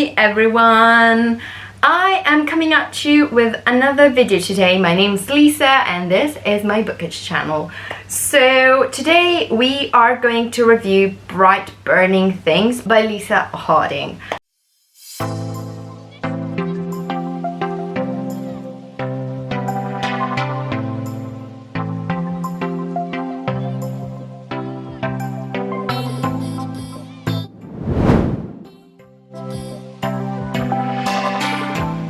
Hey everyone! I am coming at you with another video today. My name's Lisa and this is my Bookage channel. So today we are going to review Bright Burning Things by Lisa Harding.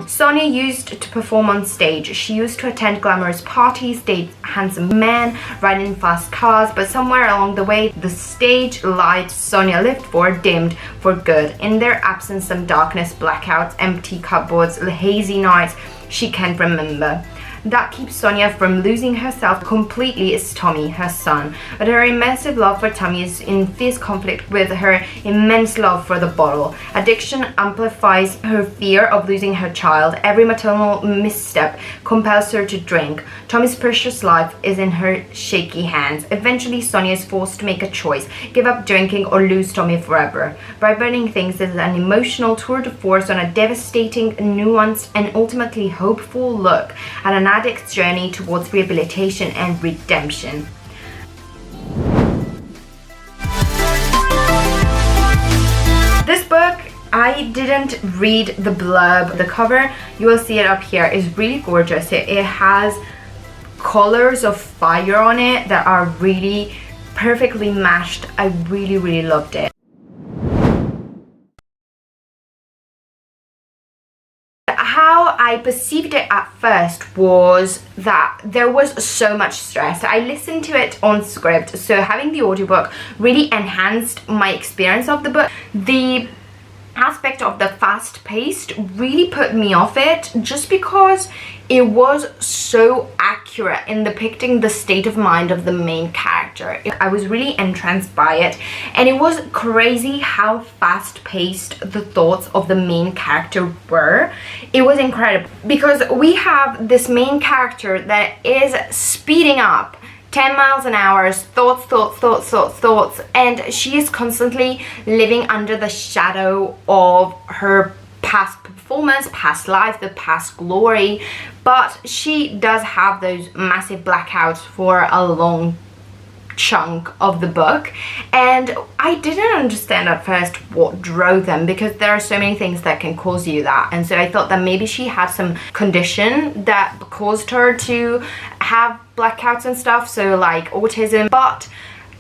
Sonia used to perform on stage. She used to attend glamorous parties, date handsome men, ride in fast cars, but somewhere along the way, the stage lights Sonia lived for dimmed for good. In their absence, some darkness, blackouts, empty cupboards, hazy nights she can't remember. That keeps Sonia from losing herself completely is Tommy, her son. But her immense love for Tommy is in fierce conflict with her immense love for the bottle. Addiction amplifies her fear of losing her child. Every maternal misstep compels her to drink. Tommy's precious life is in her shaky hands. Eventually, Sonia is forced to make a choice, give up drinking or lose Tommy forever. Bright Burning Things is an emotional tour de force on a devastating, nuanced, and ultimately hopeful look at an addict's journey towards rehabilitation and redemption. This book, I didn't read the blurb. The cover, you will see it up here, is really gorgeous. It has colors of fire on it that are really perfectly matched. I really loved it. How I perceived it at first was that there was so much stress. I listened to it on script, so having the audiobook really enhanced my experience of the book. The aspect of the fast-paced really put me off it just because it was so accurate in depicting the state of mind of the main character. I was really entranced by it, and it was crazy how fast-paced the thoughts of the main character were. It was incredible because we have this main character that is speeding up 10 miles an hour, thoughts, and she is constantly living under the shadow of her past performance, past life, the past glory, but she does have those massive blackouts for a long chunk of the book, and I didn't understand at first what drove them, because there are so many things that can cause you that, and so I thought that maybe she had some condition that caused her to have blackouts and stuff, so like autism, but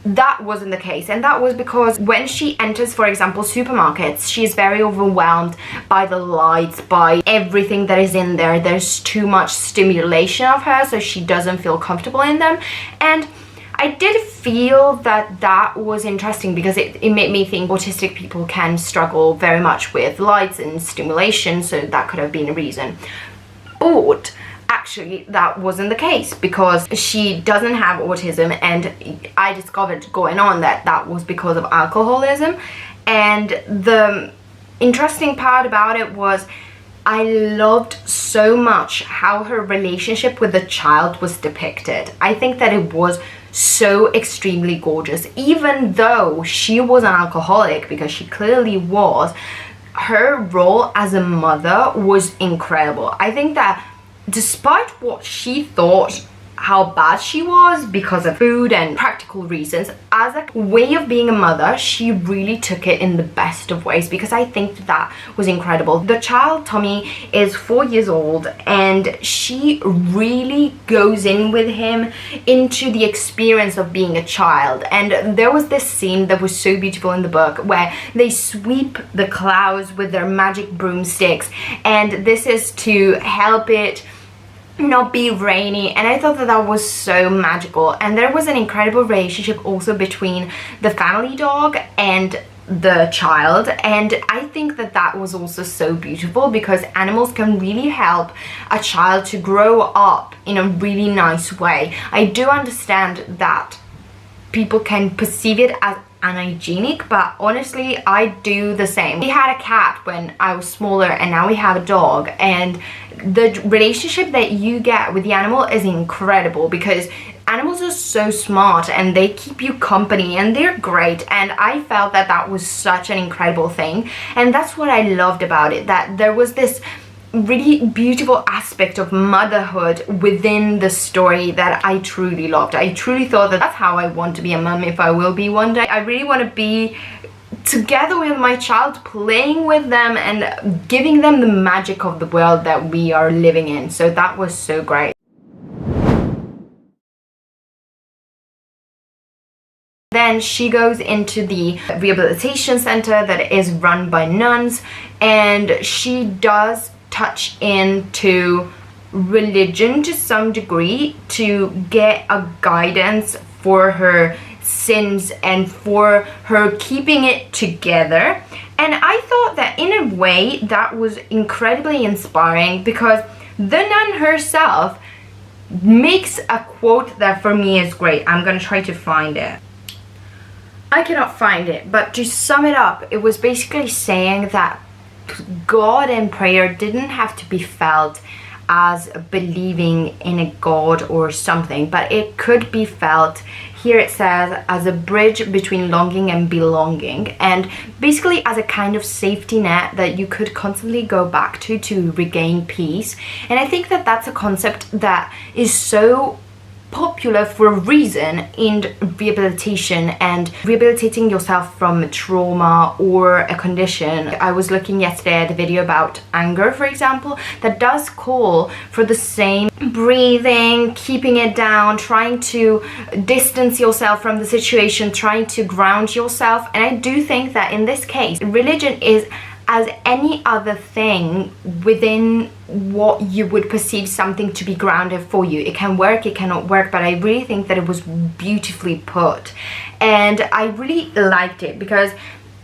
that wasn't the case. And that was because when she enters, for example, supermarkets, she's very overwhelmed by the lights, by everything that is in there. There's too much stimulation of her, so she doesn't feel comfortable in them. And I did feel that that was interesting because it made me think autistic people can struggle very much with lights and stimulation, so that could have been a reason. But actually that wasn't the case, because she doesn't have autism, and I discovered going on that that was because of alcoholism. And the interesting part about it was I loved so much how her relationship with the child was depicted. I think that it was so extremely gorgeous. Even though she was an alcoholic, because she clearly was, her role as a mother was incredible. I think that despite what she thought how bad she was because of food and practical reasons, as a way of being a mother, she really took it in the best of ways, because I think that was incredible. The child, Tommy, is 4 years old, and she really goes in with him into the experience of being a child. And there was this scene that was so beautiful in the book where they sweep the clouds with their magic broomsticks, and this is to help it not be rainy, and I thought that that was so magical. And there was an incredible relationship also between the family dog and the child, and I think that that was also so beautiful, because animals can really help a child to grow up in a really nice way. I do understand that people can perceive it as unhygienic, but honestly I do the same. We had a cat when I was smaller, and now we have a dog, and the relationship that you get with the animal is incredible, because animals are so smart and they keep you company and they're great, and I felt that that was such an incredible thing. And that's what I loved about it, that there was this really beautiful aspect of motherhood within the story that I truly loved. I truly thought that that's how I want to be a mum if I will be one day. I really want to be together with my child, playing with them and giving them the magic of the world that we are living in. So that was so great. Then she goes into the rehabilitation center that is run by nuns, and she does touch into religion to some degree to get a guidance for her sins and for her keeping it together. And I thought that in a way that was incredibly inspiring, because the nun herself makes a quote that for me is great. I'm gonna try to find it. I cannot find it, but to sum it up, it was basically saying that God and prayer didn't have to be felt as believing in a God or something, but it could be felt, here it says, as a bridge between longing and belonging, and basically as a kind of safety net that you could constantly go back to regain peace. And I think that that's a concept that is so popular for a reason in rehabilitation and rehabilitating yourself from trauma or a condition. I was looking yesterday at a video about anger, for example, that does call for the same breathing, keeping it down, trying to distance yourself from the situation, trying to ground yourself. And I do think that in this case, religion is as any other thing within what you would perceive something to be grounded for you. It can work, it cannot work, but I really think that it was beautifully put. And I really liked it because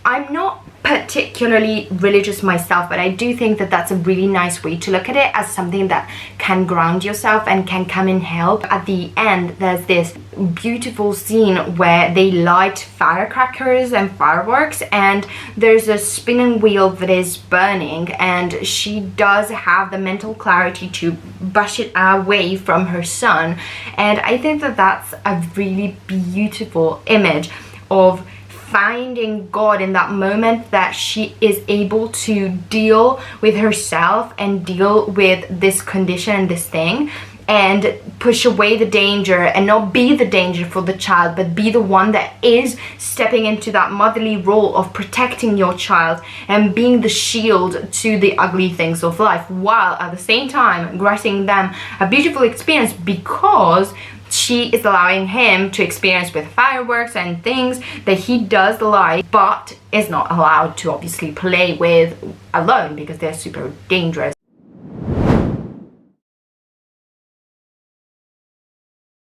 I'm not particularly religious myself, but I do think that that's a really nice way to look at it, as something that can ground yourself and can come and help. At the end, there's this beautiful scene where they light firecrackers and fireworks, and there's a spinning wheel that is burning, and she does have the mental clarity to brush it away from her son. And I think that that's a really beautiful image of finding God in that moment, that she is able to deal with herself and deal with this condition and this thing, and push away the danger and not be the danger for the child, but be the one that is stepping into that motherly role of protecting your child and being the shield to the ugly things of life, while at the same time granting them a beautiful experience, because she is allowing him to experience with fireworks and things that he does like, but is not allowed to obviously play with alone because they're super dangerous.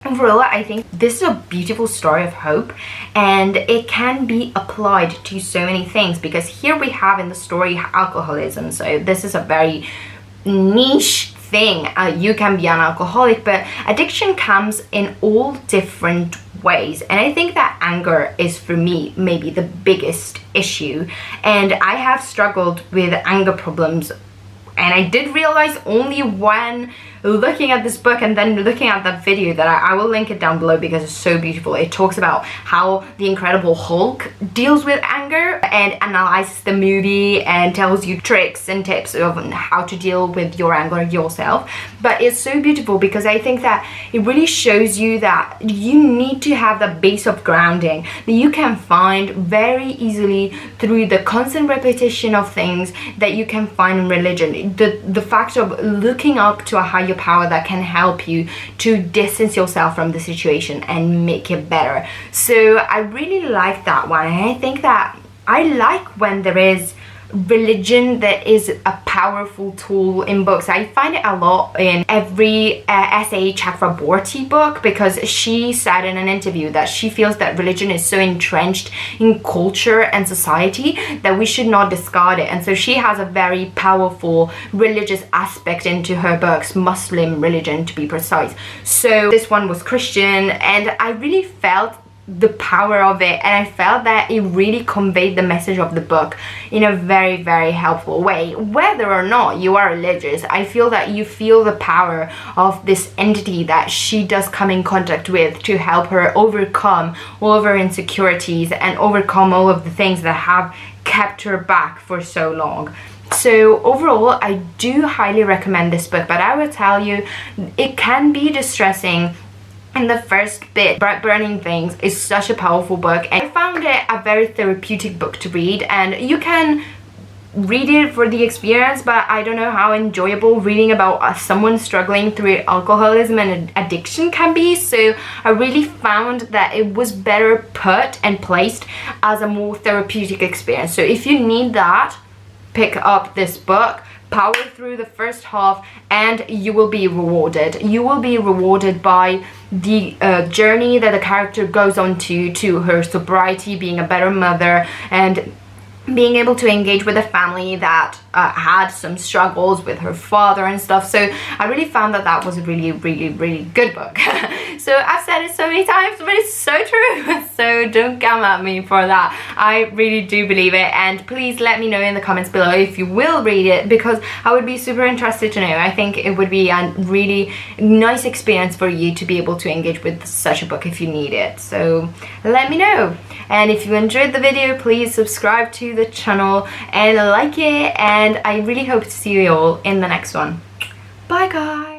Overall, I think this is a beautiful story of hope, and it can be applied to so many things, because here we have in the story alcoholism. So this is a very niche thing. You can be an alcoholic, but addiction comes in all different ways, and I think that anger is, for me, maybe the biggest issue. And I have struggled with anger problems, and I did realize only when looking at this book and then looking at that video that I will link it down below because it's so beautiful. It talks about how the Incredible Hulk deals with anger and analyzes the movie and tells you tricks and tips of how to deal with your anger yourself. But it's so beautiful because I think that it really shows you that you need to have the base of grounding that you can find very easily through the constant repetition of things that you can find in religion. The fact of looking up to a higher power that can help you to distance yourself from the situation and make it better. So I really like that one, and I think that I like when there is religion that is a powerful tool in books. I find it a lot in every S.A. Chakraborty book, because she said in an interview that she feels that religion is so entrenched in culture and society that we should not discard it. And so she has a very powerful religious aspect into her books, Muslim religion to be precise. So this one was Christian, and I really felt the power of it, and I felt that it really conveyed the message of the book in a very, very helpful way. Whether or not you are religious, I feel that you feel the power of this entity that she does come in contact with to help her overcome all of her insecurities and overcome all of the things that have kept her back for so long. So overall, I do highly recommend this book, but I will tell you, it can be distressing in the first bit. Bright Burning Things is such a powerful book, and I found it a very therapeutic book to read, and you can read it for the experience, but I don't know how enjoyable reading about someone struggling through alcoholism and addiction can be. So I really found that it was better put and placed as a more therapeutic experience. So if you need that, pick up this book, power through the first half, and you will be rewarded. You will be rewarded by the journey that the character goes on to her sobriety, being a better mother, and being able to engage with a family that had some struggles with her father and stuff. So I really found that that was a really, really, really good book. So I've said it so many times, but it's so true. So don't come at me for that. I really do believe it, and please let me know in the comments below if you will read it, because I would be super interested to know. I think it would be a really nice experience for you to be able to engage with such a book if you need it. So let me know. And if you enjoyed the video, please subscribe to the channel and like it, and I really hope to see you all in the next one. Bye guys!